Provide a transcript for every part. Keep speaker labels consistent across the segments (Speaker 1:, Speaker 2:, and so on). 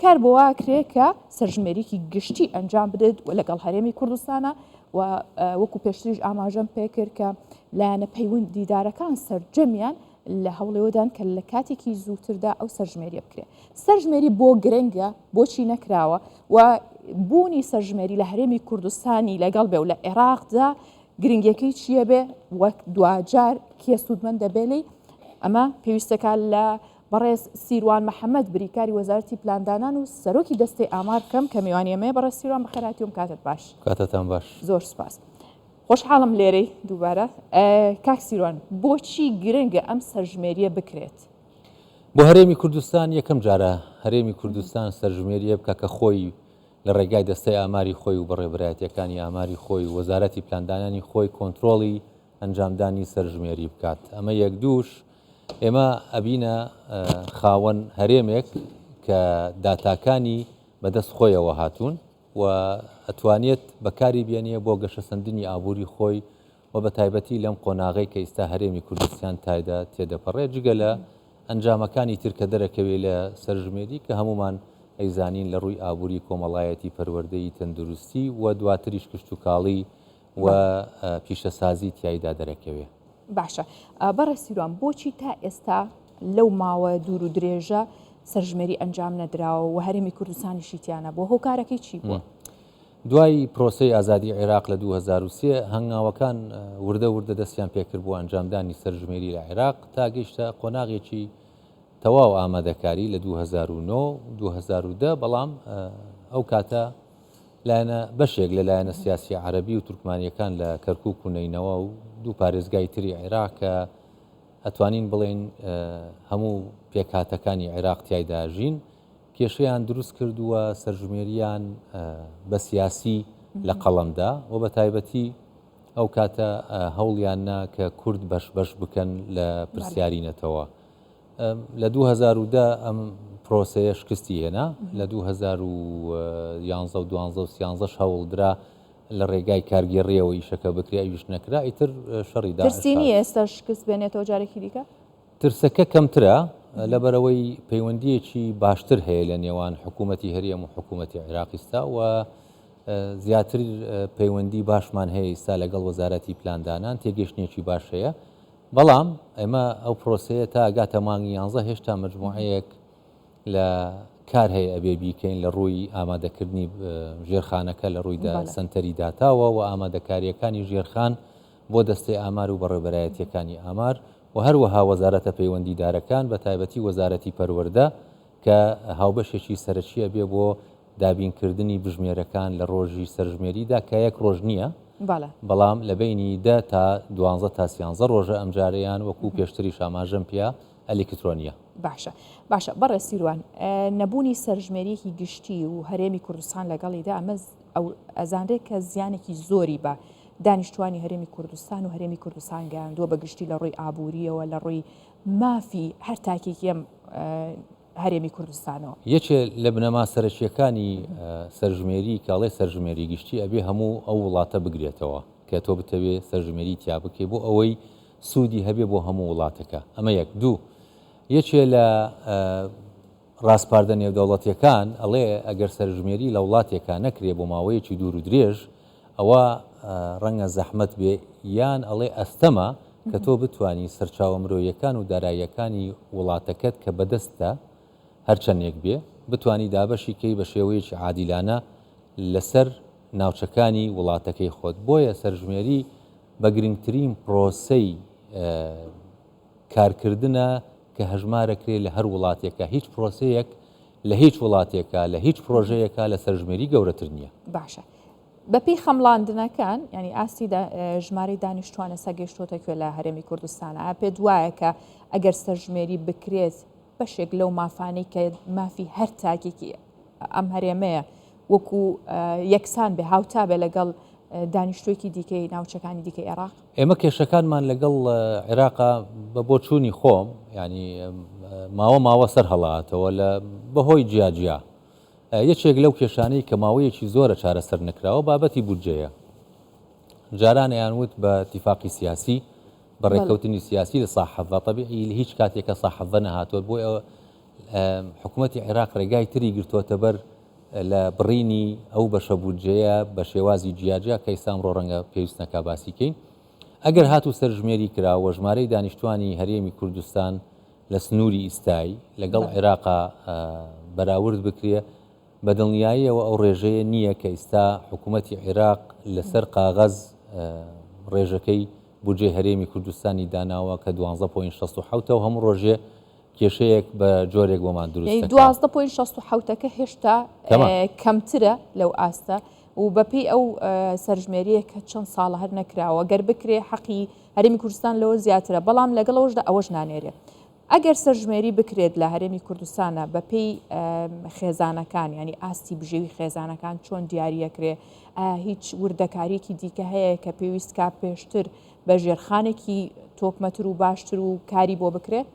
Speaker 1: کار بۆ واکرێ کە سەرژمێریکی گشتی ئەنجام بدەیت و لەگەڵ هەرێمی کوردستانە و وەکو پێشتریش ئاماژەم پێکرد کە لایەنە پەیوەندیدارەکان سەرجەمیان لە هەوڵێوەدان کە لە کاتێکی زووتردا ئەو سەرژمێریە بکرێت. سەرژمێری بۆ گرنگە بۆچی نەکراوە و بوونی سەرژمێری لە هەرێمی کوردستانی لەگەڵ بێ و لە عێراقدا گرنگەکەی چییە بێ وەک دوجار کێ سوودمەند دەبێلی ئەمە پێویستەکە لە بەڕێز سیروان محەممەد بریکاری وەزارەتی پلاندانان و سەرۆکی دەستی ئامار بکەم کە میوانیەمەیە بەڕێز سیروان بەخێراتیوم کاتت باش.
Speaker 2: کاتتان باش.
Speaker 1: زۆر سپاس. خۆشحاڵم لێرەی دووبارە. کاک سیروان بۆچی گرنگە ئەم سەرژمێریە بکرێت؟
Speaker 2: بۆ هەرێمی کوردستان یەکەم جارە هەرێمی کوردستان سەرژمێریە بکە کە خۆی لە ڕێگای دەستەی ئاماری خۆی و بەڕێبەرایەتیەکانی ئاماری خۆی وەزارەتی پلاندانانی خۆی کۆنتترۆڵی ئەنجامدانی سەرژمێری بکات. ئەمە یەک دووش ئێمە ئەبینە خاوەن هەرێمێک کە داتاکانی بەدەست خۆیەوە هاتوون و ئەتوانێت بەکاری بێنیە بۆ گەشەسەندنی ئابووری خۆی و بە تایبەتی لەم قۆناغی کە ئێستا هەرێمی کوردستان تایدا تێدەپەڕێت جگە لە ئەنجامەکانی ترکە دەرەکەوێت لە سەرژمێری کە هەمومان ئەیزانین لە ڕووی ئابووری کۆمەڵایەتی پەروەردەی تەندروستی و دواتریش کشت و کاڵی و پیشەسازی تایدا دەرەکەوێت.
Speaker 1: باشە بەڕێز سیروان بۆچی تا ئێستا لەو ماوە دوور و درێژە سەرژمێری ئەنجام نەدراوە و هەرێمی کوردستانیشی تیانە بۆ هۆکارەکەی چی بووە؟
Speaker 2: دوای پرۆسەی ئازادی عێراق لە 2003 هەنگاوەکان وردە وردە دەستیان پێکرد بۆ ئەنجامدانی سەرژمێری لە عێراق تا گەیشتە قۆناغێکی تەواو ئامادەکاری لە 2009-2010 بەڵام ئەو کاتە لایەنە بەشێک لە لایەنە سیاسی عەرەبی و تورکمانیەکان لە کەرکووک و نەینەوە و دوو پارێزگای تری عێراق کە ئەتوانین بڵێن هەموو پێکهاتەکانی عێراق تیایداژین کێشەیان دروست کردووە سەرژمێریان بە سیاسی لە قەڵەمدا و بە تایبەتی ئەو کاتە هەوڵیاننا کە کورد بەش بکەن لە پرسیارینەتەوە. لە 2010 ئەم پرۆسەیە شکستی هێنا لە 2011-12-13 هەوڵدرا لە ڕێگای کارگێڕیەوە ئیشەکە بکرێ ئەویش نەکرا ئیتر شەڕیدا
Speaker 1: ترسینی ئێستا شکست بێنێتەوە جارێکی دیکە؟
Speaker 2: ترسەکە کەمترە لەبەرەوەی پەیوەندیەکی باشتر هەیە لە نێوان حکوومەتی هەرێم و حکوومەتی عێراقیستا و زیاتر پەیوەندی باشمان هەیە ئێستا لەگەڵ وەزارەتی پلاندانان تێگەشتێکی باش هەیە بەڵام ئێمە ئەو پرۆسەیە تا ئەگاتە مانگی 11 هێشتا مجموعەیەک لە کار هەیە ئەبێ بیکەین لە ڕووی ئامادەکردنی ژێرخانەکە لە ڕووی سنتەری داتاوە و ئامادەکاریەکانی ژێرخان بۆ دەستەی ئامار و بەڕێبەرایەتیەکانی ئامار و هەروەها وەزارەتە پەیوەندیدارەکان بە تایبەتی وەزارەتی پەروەردە کە هاوبەشێکی سەرچیە بێ بۆ دابینکردنی بژمێرەکان لە ڕۆژی سەرژمێریدا کە یەک ڕۆژ نییە بەڵام لە بینی 10 تا 12 تا 13 ڕۆژە ئەمجارەیان وەکو پێشتری شاماژەم پیا ئەلکترۆنیە.
Speaker 1: باشە بەڕێز سیروان نەبوونی سەرژمێریەکی گشتی و هەرێمی کوردستان لەگەڵیدا ئەمە ئەزانرێت کە زیانێکی زۆری بە دانیشتوانی هەرێمی کوردستان و هەرێمی کوردستان گەیاندووە بە گشتی لە ڕووی ئابووریەوە لە ڕووی مافی هەر تاکێکیم هەرێمی کوردستانەوە.
Speaker 2: یەکێ لە بنەما سەرچیەکانی سەرژمێری کاڵێ سەرژمێری گشتی ئەبێ هەموو ئەو وڵاتە بگرێتەوە کە تۆ بتەوێ سەرژمێری تیا بکێ بۆ ئەوەی سوودی هەبێ بۆ هەموو وڵاتەکە. ئەمە یەک دوو یەکێ لە ڕاستپاردە نێودەوڵەتیەکان ئەڵێ ئەگەر سەرژمێری لە وڵاتێکە نەکرێ بۆ ماوەیەکی دوور و درێژ ئەوە ڕەنگە زەحمەت بێ یان ئەڵێ ئەستەمە کە تۆ بتانی سەرچاوە مرۆیەکان و داراییەکانی وڵاتەکەت کە بەدەستە هەرچەندێک بێ بتانی دابەشی کەی بە شێوەیەکی عادیلانە لەسەر ناوچەکانی وڵاتەکەی خۆت. بۆیە سەرژمێری بە گرنگترین پرۆسەی کارکردنە کە هەژمارەکرێ لە هەر وڵاتێکە هیچ پرۆسەیەک لە هیچ وڵاتێکە لە هیچ پرۆژەیەکە لە سەرژمێری گەورەتر نییە.
Speaker 1: باشە بەپی خەمڵاندنەکان ینی ئاستی ژمارەی دانیشتوانە سەگەشتۆتە کوێ لە هەرێمی کوردستانە پێ دوایە کە ئەگەر سەرژمێری بکرێت بەشێک لەو مافانەی کە مافی هەر تاکێکی ئەم هەرێمەیە وەکو یەکسان بێ هاوتا بێ لەگەڵ دانیشتوێکی دیکەی ناوچەکانی دیکە عێراق.
Speaker 2: ئێمە کێشەکانمان لەگەڵ عێراقا بە بۆ چوونی خۆم ینی ماوە سەر هەڵاتەوە لە بەهۆی جیاجیا یەکێک لەو کێشانەی کە ماوەیەکی زۆرە چارەسەر نکراوە بابەتی بودجەیە. جارانیان وت بە اتفاقی سیاسی بەڕێکەوتنی سیاسی لە ساحەڤە طبیعی هیچ کاتێکە ساحەڤە نەهاتوە بۆ حکوومەتی عێراق ڕێگای تری گرتووەتە بەر لە بڕینی ئەو بەشە بودجەیە بە شێوازی جیاجیا کە ئێستا ئەمڕۆ ڕەنگە پێویستنەکە باسی کەین ئەگەر هاتوو سەرژمێری کراوە ژمارەی دانیشتوانی هەرێمی کوردستان لە سنووری ئیستایی لەگەڵ عێراقا بەراورد بکرێ بە دڵنیاییەوە ئەو ڕێژەیە نییە کە ئێستا حکوومەتی عێراق لەسەر قاغەز ڕێژەکەی بودجێ هەرێمی کوردستانی داناوە کە 12.67 و هەموو ڕۆژێ کێشەیەک بە جۆرێک بۆمان دروست
Speaker 1: 12.67ەکە هێشتا کەمترە لەو ئاستە و بەپی ئەو سەرژمێریە کە چەند ساڵە هەر نەکراوە گەر بکرێ حەقی هەرێمی کوردستان لەوە زیاترە بەڵام لەگەڵەوەشدا ئەوەش نانێرێ ئەگەر سەرژمێری بکرێت لە هەرێمی کوردستانە بەپی خێزانەکان ینی ئاستی بژێوی خێزانەکان چۆن دیاریەکرێ هیچ وردەکارێکی دیکە هەیە کە پێویست کا پێشتر بە ژێرخانێکی تۆپمەتر و باشتر و کاری بۆ بکرێت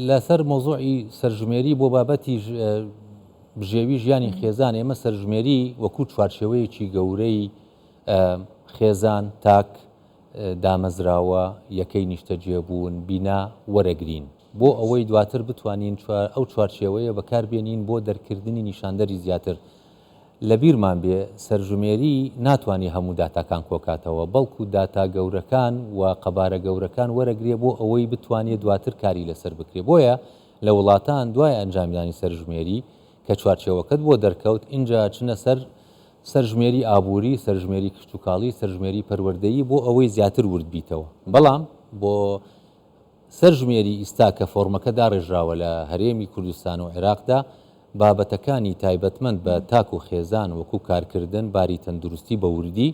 Speaker 2: لەسەر مۆزوعی سەرژمێری بۆ بابەتی بژێوی ژیانی خێزان ئێمە سەرژمێری وەکو چوارچێوەیەکی گەورەی خێزان تاک دامەزراوە یەکەی نیشتەجێبوون بینا وەرەگرین بۆ ئەوەی دواتر بتوانین ئەو چوارچێوەیە بەکاربێنین بۆ دەرکردنی نیشاندەری زیاتر لە بیرمان بێ سەرژمێری ناتوانانی هەموو داتاکان کۆکاتەوە بەڵکو داتا گەورەکان و قەبارە گەورەکان وەرەگرێ بۆ ئەوەی بتوانێت دواتر کاری لەسەر بکرێ بۆیە لە وڵاتان دوای ئەنجامدانی سەرژمێری کە چوارچێوەکەت بۆ دەرکەوت اینجا چنە سەرژمێری ئابووری سەرژمێری کشتتوکاڵی سەرژمێری پەروەردەیی بۆ ئەوەی زیاتر ورد بیتەوە بەڵام بۆ سەرژمێری ئیستا کە فۆرمەکە داڕێژراوە لە هەرێمی کوردستان و عێراقدا بابەتەکانی تایبەتمەند بە تاک و خێزان وەکو کارکردن باری تەندروستی بە وردی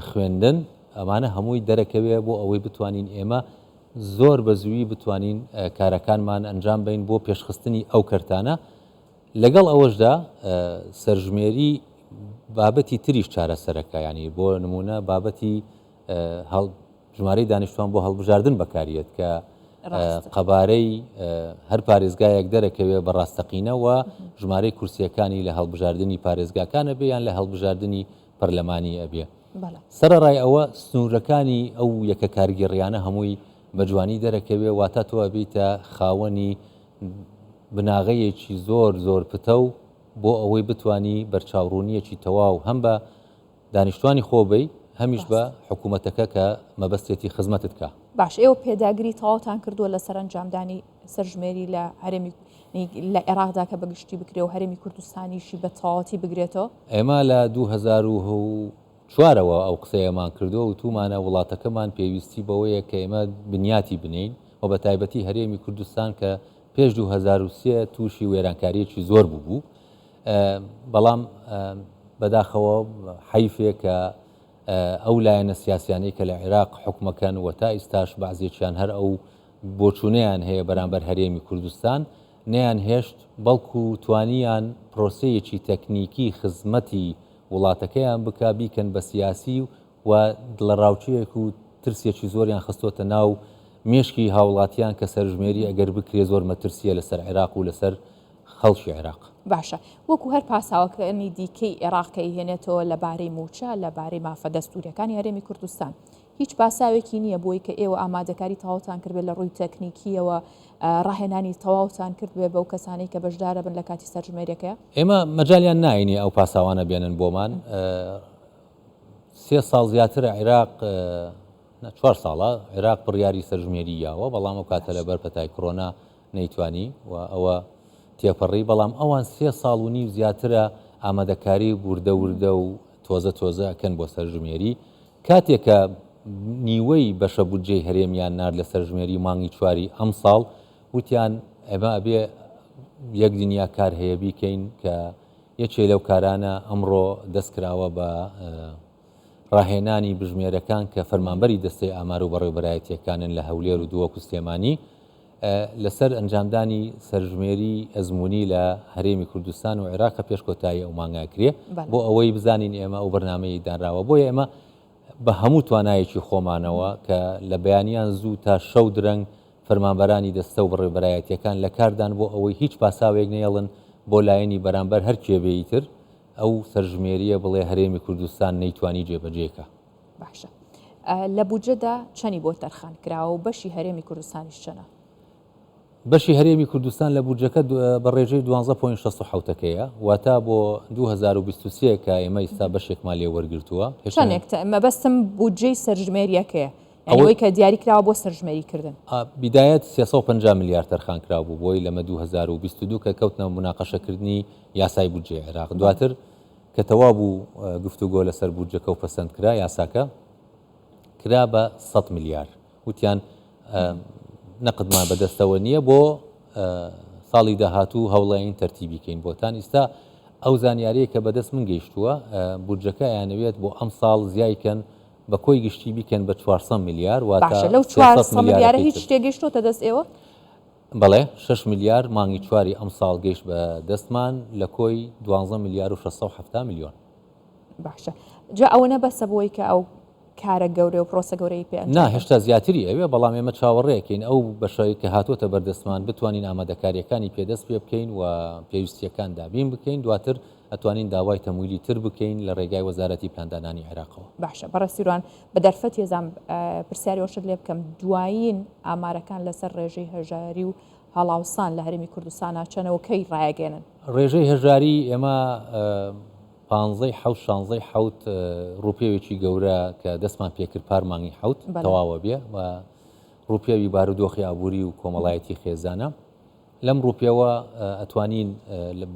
Speaker 2: خوێندن ئەمانە هەمووی دەرەکەوێ بۆ ئەوەی بتوانین ئێمە زۆر بە زووی بتوانین کارەکانمان ئەنجام بین بۆ پێشخستنی ئەو کەرتانە لەگەڵ ئەوەشدا سەرژمێری بابەتی تریش چارەسەرەکە ینی بۆ نمونە بابەتی ژمارەی دانیشتوان بۆ هەڵبژاردن بەکاریێت کە قەبارەی هەر پارێزگایەک دەرەکەوێ بە ڕاستەقینەوە ژمارەی کورسیەکانی لە هەڵبژاردننی پارێزگاکانە بێیان لە هەڵبژاردننی پەرلەمانی ئەبێ سەرڕای ئەوە سنوورەکانی ئەو یەکە کارگەڕیانە هەمووی بە جوانی دەرەکەوێ واتە تۆ بیتە خاوەنی بناغەیەکی زۆر زۆر پتە و بۆ ئەوەی بتانی بەرچاوڕوونیەکی تەواو هەم بە دانیشتوانی خۆبەی هەمیش بە حکوومەتەکە کە مەبەستێتی خزمەتت کە
Speaker 1: باش ئێوە پێداگری تەواوتان کردووە لە سەرنجامدانی سەرژمێری لە هەرێمی لە عێراقدا کە بەگشتی بکرێ و هەرێمی کوردستانیشی بە تەواوەتی بگرێتەوە
Speaker 2: ئێمە لە 2004ەوە ئەو قسەیەمان کردووە و تومانە وڵاتەکەمان پێویستی بەوەیە کە ئێمە بنیاتی بنین و بە تایبەتی هەرێمی کوردستان کە پێش 2023 تووشی وێرانکاریەکی زۆر بوو بەڵام بەداخەوە حیفێک کە ئەو لایەنە سیاسیانەی کە لە عێراق حکومەکەن و تا ئیستاش بەعزێکیان هەر ئەو بۆچوونەیان هەیە بەرامبەر هەرێمی کوردستان نەیان هێشت بەڵکو توانیان پرۆسەیەکی تەکنیکی خزمەتی وڵاتەکەیان بک بیکەن بە سیاسی و لە ڕاوچەیەک و ترسێکی زۆریان خستۆتە ناو مێشکی هاوڵاتیان کە سەرژمێری ئەگەر بکرێ زۆر مەترسیە لەسەر عێراق و لەسەر خەڵکی عێراق
Speaker 1: باشە وەکو هەر پاساوەکەنی دیکەی عێراقی هێنێتەوە لەبارەی موچە لەبارەی مافە دەستوریەکانی هەرێمی کوردستان هیچ پاساوێکی نییە بۆی کە ئێوە ئامادەکاری تەواوتان کردبێت لە ڕووی تەکنیکیەوە ڕاهێنانی تەواوتان کردبێ بەو کەسانی کە بەشدارە بن لە کاتی سەرژمێریەکە
Speaker 2: ئێمە مەجالیان ناینی ئەو پاساوانە بێنن بۆمان 3 ساڵ زیاترە عێراق 4 ساڵە عێراق بڕیاری سەرژمێری یاوە بەڵام ئەو کاتە لەبەر پەتای کۆرۆنا نەیتوانی و ئەوە تێپەڕی بەڵام ئەوان 3 ساڵ و نیو زیاترە ئامادەکاری وردە و تۆزە ئەکەن بۆ سەرژمێری کاتێکە نیوەی بەشە بودجەی هەرێمیان نرد لە سەرژمێری مانگی 4 ئەم ساڵ وتیان ئەمە ئەبێ یەک دنیا کار هەیە بیکەین کە یەکێ لەو کارانە ئەمڕۆ دەستکراوە بە ڕاهێنانی بژمێرەکان کە فەرمانبەری دەستەی ئامار و بەڕێوەبەرایەتیەکانن لە هەولێر و دووەکو سلێمانی لەسەر ئەنجامدانی سەرژمێری ئەزمموی لە هەرێمی کوردستان و عێراقە پێش کۆتایی ئەو مانگاکرێ بۆ ئەوەی بزانین ئێمە ئەو بەرنامەی دانراوە بۆیە ئێمە بە هەموو توانایەکی خۆمانەوە کە لە بەیانیان زوو تا شەو درەنگ فەرمانبەرانی دەستە و بەڕێوەبەرایەتیەکان لە کاردان بۆ ئەوەی هیچ پاساوێک نێڵن بۆ لایەنی بەرامبەر هەر کێبەی تر ئەو سەرژمێریە بڵێ هەرێمی کوردستان نەیتوانی جێبەجێکە
Speaker 1: باشە لە بودجەدا چەنی بۆ تەرخان کراوە و بەشی هەرێمی کوردستانیش چەنە
Speaker 2: بەشی هەرێمی کوردستان لە بودجەکە بە ڕێژەی 12.67ەکەیە واتە بۆ 2023 کە ئێمە ئێستا بەشێکمان لێ وەرگرتووە
Speaker 1: چەندێک مەبەستم بودجەی سەرژمێریەکەیە ئەوەی کە دیاریکراوە بۆ سەرژمێریکردن
Speaker 2: بیدایەت 350 میلیارد تەرخان کرا بوو بۆی لەمە 2022 کە کەوتنە مناقەشەکردنی یاسای بودجێ عێراق دواتر کە تەوا بوو گفتوگۆ لەسەر بودجەکە و پەسەند کرا یاساکە کرا بە 100 میلیارد وتیان نەقدمان بەدەستەوە نییە بۆ ساڵی داهاتوو هەوڵین تەرتیبیکەین بۆتان ئێستا ئەو زانیاریە کە بەدەست من گەیشتووە بودجەکە یانەوێت بۆ ئەم ساڵ زیایکەن بە کۆی گشتی بیکەن بە 400 میلیارد واتە
Speaker 1: لەو 400 میلیارە هیچ شتێگەیشتۆتە دەست ئێوە
Speaker 2: بەڵێ 6 میلیارد مانگی چواری ئەم ساڵ گەیشت بە دەستمان لە کۆی 12 میلیارد و 670 میلیۆن
Speaker 1: باشە جا ئەوە نەبەسە بۆی کە ئەو کارە گەورە و پرۆسە گەورەی پێ
Speaker 2: نا هێشتا زیاتری ئەوێ بەڵام ئێمە چاوەڕێکین ئەو بەشەی کە هاتوۆتە بەردەستمان بتوانین ئامادەکاریەکانی پێدەست پێ بکەین و پێویستیەکان دابین بکەین دواتر ئەتوانین داوای تەمویلی تر بکەین لە ڕێگای وەزارەتی پلاندانانی عێراقەوە
Speaker 1: باشە بەڕێستیروان بە دەرفەت ێزان پرسیاری ئەوشت لێ بکەم دوایین ئامارەکان لەسەر ڕێژەی هەژاری و هەڵاوسان لە هەرێمی کوردستانە چەنەوە کەی ڕایگەێنن
Speaker 2: ڕێژەی هەژاری ئێمە 15 حوت ڕوپێوێکی گەورە کە دەستمان پێکرد پارمانگی حوت تەواوە بێ و ڕوپێوی بارودۆخی ئابووری و کۆمەڵایەتی خێزانە لەم ڕوپێوە ئەتوانین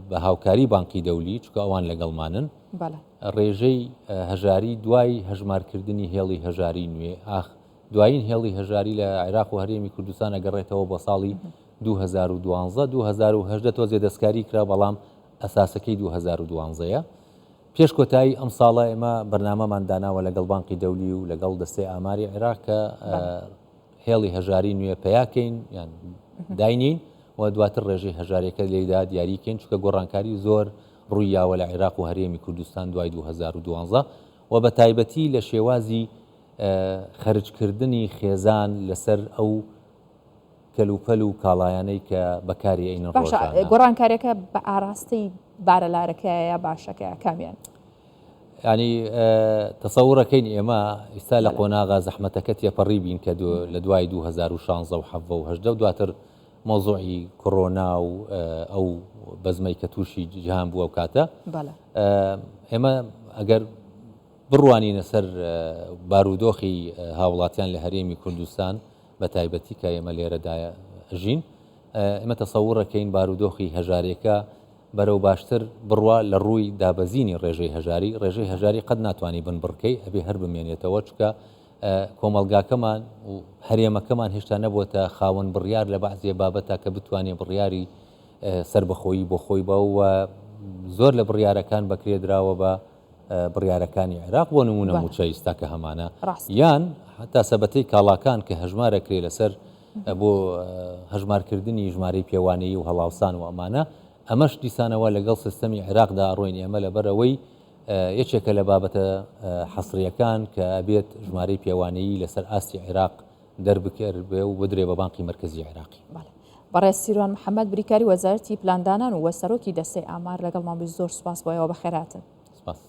Speaker 2: بە هاوکاری بانکی دەولی چکە ئەوان لەگەڵمانن ڕێژەی هەژاری دوای هەژمارکردنی هێڵی هەژاری نوێ دوایین هێڵی هەژاری لە عێراق و هەرێمی کوردستان ئەگەڕێتەوە بۆ ساڵی 2012 2010 تۆزێ دەستکاری کرا بەڵام ئەساسەکەی 2012ە پێش کۆتایی ئەم ساڵە ئێمە بەرنامەمان داناوە لەگەڵ بانکی دەولی و لەگەڵ دەستەی ئاماری عێراق کە هێڵی هەژاری نوێ پیاکەین یان داینین و دواتر ڕێژەی هەژارێکە لێدا دیاریکەین چکە گۆڕانکاری زۆر ڕوویاوە لە عێراق و هەرێمی کوردستان دوای 2012 و بە تایبەتی لە شێوازی خەرجکردنی خێزان لەسەر ئەو کەلوپەل و کاڵایانەی کە بەکاری ئەین ڕۆژانە
Speaker 1: گۆڕانکاریەکە بە ئاراستی بارەلارەکەیە باشەکەیە کامیان
Speaker 2: ینی تەسەوڕەکەین ئێمە ئێستا لە قۆناغا زەحمەتەکە تێپەڕی بین کە لە دوای 2016 و 2017 و دواتر مۆزوعی کۆڕۆنا و ئەو بەزمەی کە تووشی جیهان بووە و کاتە ئێمە ئەگەر بڕوانینە سەر بارودۆخی هاوڵاتیان لە هەرێمی کوردستان بە تایبەتی کە ئێمە لێرەدایە ژین ئێمە تەسەوڕەکەین بارودۆخی هەژارێکە بەرەو باشتر بڕوا لە ڕووی دابەزینی ڕێژەی هەژاری قەت ناتوانانی بن بڕکەی ئەبێ هەر بمێنێتەوە چکە کۆمەلگاکەمان و هەرێمەکەمان هێشتا نەبووتە خاوەن بڕیار لە بەعزیە بابەتە کە بتوانێت بڕیاری سربەخۆیی بۆ خۆی بە و زۆر لە بڕیارەکان بەکرێدراوە بە بڕیارەکانی عێراق بۆ نمونە موچە ئیستا کە هەمانە یان حتا سەبەتەی کاڵاکان کە هەژمارەکرێ لەسەر بۆ هەژمارکردنی ژمارەی پێوانەیی و هەڵاوسان و ئەمانە ئەمەش دیسانەوە لەگەڵ سیستەمی عێراقدا ڕۆین ئێمە لەبەرەوەی یەکێکە لە بابەتە حەسریەکان کە ئەبێت ژمارەی پێوانەیی لەسەر ئاستی عێراق دەربکرد بێ و بدرێ بە بانقی مرکزی عێراقی
Speaker 1: بەڕێستیروان محەممەد بریکاری وەزارەتی پلاندانان و وەسەرۆکی دەستەی ئامار لەگەڵ مابی زۆر سوپاس بۆیەوە بەخێراتن
Speaker 2: سپاس